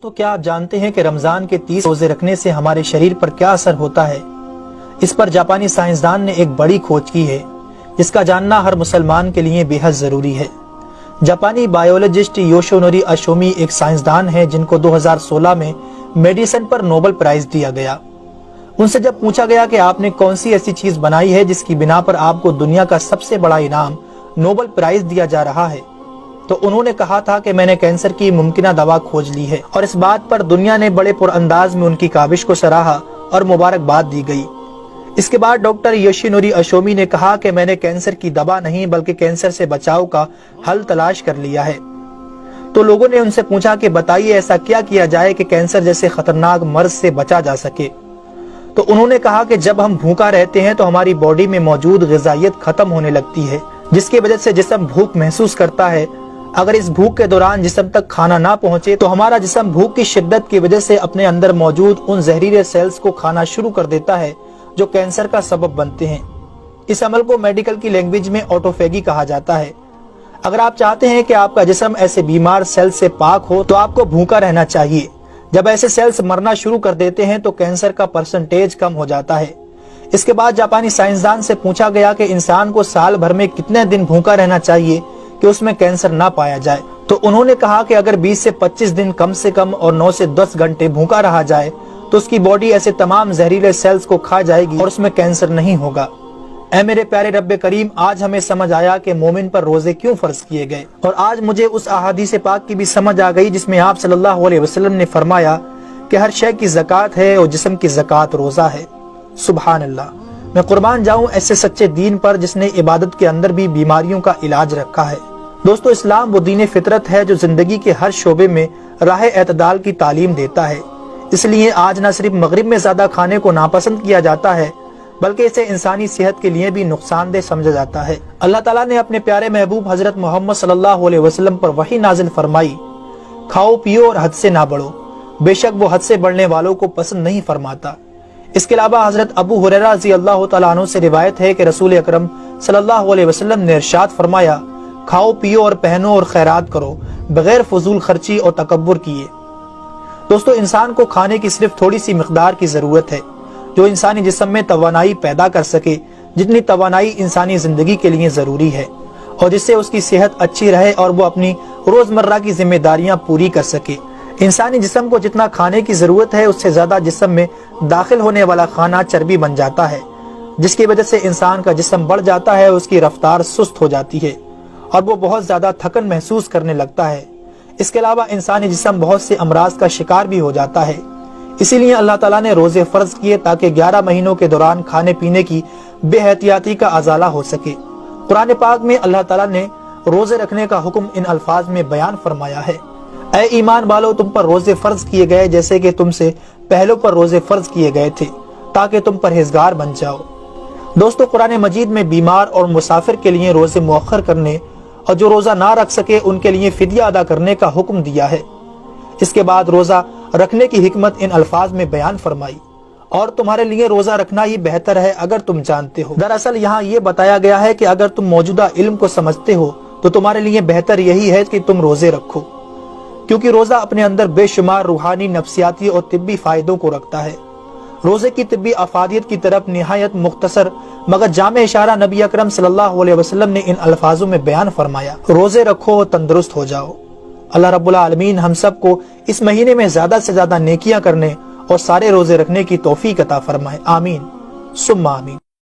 تو کیا آپ جانتے ہیں کہ رمضان کے 30 روزے رکھنے سے ہمارے شریر پر کیا اثر ہوتا ہے؟ اس پر جاپانی سائنسدان نے ایک بڑی کھوج کی ہے جس کا جاننا ہر مسلمان کے لیے بے حد ضروری ہے۔ جاپانی بایولوجسٹ یوشونوری اشومی ایک سائنسدان ہے جن کو 2016 میں میڈیسن پر نوبل پرائز دیا گیا۔ ان سے جب پوچھا گیا کہ آپ نے کون سی ایسی چیز بنائی ہے جس کی بنا پر آپ کو دنیا کا سب سے بڑا انعام نوبل پرائز دیا جا رہا ہے، تو انہوں نے کہا تھا کہ میں نے کینسر کی ممکنہ دوا کھوج لی ہے، اور اس بات پر دنیا نے بڑے پر انداز میں ان کی کاوش کو سراہا اور مبارکباد دی گئی۔ اس کے بعد ڈاکٹر یوشینوری اشومی نے کہا کہ میں نے کینسر کی دوا نہیں بلکہ کینسر سے بچاؤ کا حل تلاش کر لیا ہے۔ تو لوگوں نے ان سے پوچھا کہ بتائیے ایسا کیا کیا جائے کہ کینسر جیسے خطرناک مرض سے بچا جا سکے؟ تو انہوں نے کہا کہ جب ہم بھوکا رہتے ہیں تو ہماری باڈی میں موجود غذائیت ختم ہونے لگتی ہے، جس کی وجہ سے جسم بھوک محسوس کرتا ہے۔ اگر اس بھوک کے دوران جسم تک کھانا نہ پہنچے تو ہمارا جسم بھوک کی شدت کی وجہ سے اپنے اندر موجود ان زہریلے سیلز کو کھانا شروع کر دیتا ہے جو کینسر کا سبب بنتے ہیں۔ اس عمل کو میڈیکل کی لینگویج میں آٹوفیگی کہا جاتا ہے۔ اگر آپ چاہتے ہیں کہ آپ کا جسم ایسے بیمار سیل سے پاک ہو تو آپ کو بھوکا رہنا چاہیے۔ جب ایسے سیلز مرنا شروع کر دیتے ہیں تو کینسر کا پرسنٹیج کم ہو جاتا ہے۔ اس کے بعد جاپانی سائنسدان سے پوچھا گیا کہ انسان کو سال بھر میں کتنے دن بھوکا رہنا چاہیے کہ اس میں کینسر نہ پایا جائے؟ تو انہوں نے کہا کہ اگر 20 سے 25 دن کم سے کم اور 9 سے 10 گھنٹے بھوکا رہا جائے تو اس کی باڈی ایسے تمام زہریلے سیلز کو کھا جائے گی اور اس میں کینسر نہیں ہوگا۔ اے میرے پیارے رب کریم، آج ہمیں سمجھ آیا کہ مومن پر روزے کیوں فرض کیے گئے، اور آج مجھے اس احادیث پاک کی بھی سمجھ آ گئی جس میں آپ صلی اللہ علیہ وسلم نے فرمایا کہ ہر شے کی زکوٰۃ ہے اور جسم کی زکوٰۃ روزہ ہے۔ سبحان اللہ! میں قربان جاؤں ایسے سچے دین پر جس نے عبادت کے اندر بھی بیماریوں کا علاج رکھا ہے۔ دوستو، اسلام وہ دین فطرت ہے جو زندگی کے ہر شعبے میں راہ اعتدال کی تعلیم دیتا ہے۔ اس لیے آج نہ صرف مغرب میں زیادہ کھانے کو ناپسند کیا جاتا ہے بلکہ اسے انسانی صحت کے لیے بھی نقصان دہ سمجھا جاتا ہے۔ اللہ تعالیٰ نے اپنے پیارے محبوب حضرت محمد صلی اللہ علیہ وسلم پر وحی نازل فرمائی، کھاؤ پیو اور حد سے نہ بڑھو، بے شک وہ حد سے بڑھنے والوں کو پسند نہیں فرماتا۔ اس کے علاوہ حضرت ابو ہریرہ رضی اللہ تعالیٰ عنہ سے روایت ہے کہ رسول اکرم صلی اللہ علیہ وسلم نے ارشاد فرمایا، کھاؤ پیو اور پہنو اور خیرات کرو بغیر فضول خرچی اور تکبر کیے۔ دوستو، انسان کو کھانے کی صرف تھوڑی سی مقدار کی ضرورت ہے جو انسانی جسم میں توانائی پیدا کر سکے، جتنی توانائی انسانی زندگی کے لیے ضروری ہے، اور جس سے اس کی صحت اچھی رہے اور وہ اپنی روزمرہ کی ذمہ داریاں پوری کر سکے۔ انسانی جسم کو جتنا کھانے کی ضرورت ہے اس سے زیادہ جسم میں داخل ہونے والا کھانا چربی بن جاتا ہے، جس کی وجہ سے انسان کا جسم بڑھ جاتا ہے، اس کی رفتار سست ہو جاتی ہے اور وہ بہت زیادہ تھکن محسوس کرنے لگتا ہے۔ اس کے علاوہ انسانی جسم بہت سے امراض کا شکار بھی ہو جاتا ہے۔ اسی لیے اللہ تعالیٰ نے روزے فرض کیے تاکہ 11 مہینوں کے دوران کھانے پینے کی بے احتیاطی کا ازالہ ہو سکے۔ قرآن پاک میں اللہ تعالیٰ نے روزے رکھنے کا حکم ان الفاظ میں بیان فرمایا ہے، اے ایمان والو، تم پر روزے فرض کیے گئے جیسے کہ تم سے پہلوں پر روزے فرض کیے گئے تھے تاکہ تم پرہیزگار بن جاؤ۔ دوستو، قرآن مجید میں بیمار اور مسافر کے لیے روزے مؤخر کرنے اور جو روزہ نہ رکھ سکے ان کے لیے فدیہ ادا کرنے کا حکم دیا ہے۔ اس کے بعد روزہ رکھنے کی حکمت ان الفاظ میں بیان فرمائی، اور تمہارے لیے روزہ رکھنا ہی بہتر ہے اگر تم جانتے ہو۔ دراصل یہاں یہ بتایا گیا ہے کہ اگر تم موجودہ علم کو سمجھتے ہو تو تمہارے لیے بہتر یہی ہے کہ تم روزے رکھو، کیونکہ روزہ اپنے اندر بے شمار روحانی، نفسیاتی اور طبی فائدوں کو رکھتا ہے۔ روزے کی طبی افادیت کی طرف نہایت مختصر مگر جامع اشارہ نبی اکرم صلی اللہ علیہ وسلم نے ان الفاظوں میں بیان فرمایا، روزے رکھو اور تندرست ہو جاؤ۔ اللہ رب العالمین ہم سب کو اس مہینے میں زیادہ سے زیادہ نیکیاں کرنے اور سارے روزے رکھنے کی توفیق عطا فرمائے۔ آمین ثم آمین۔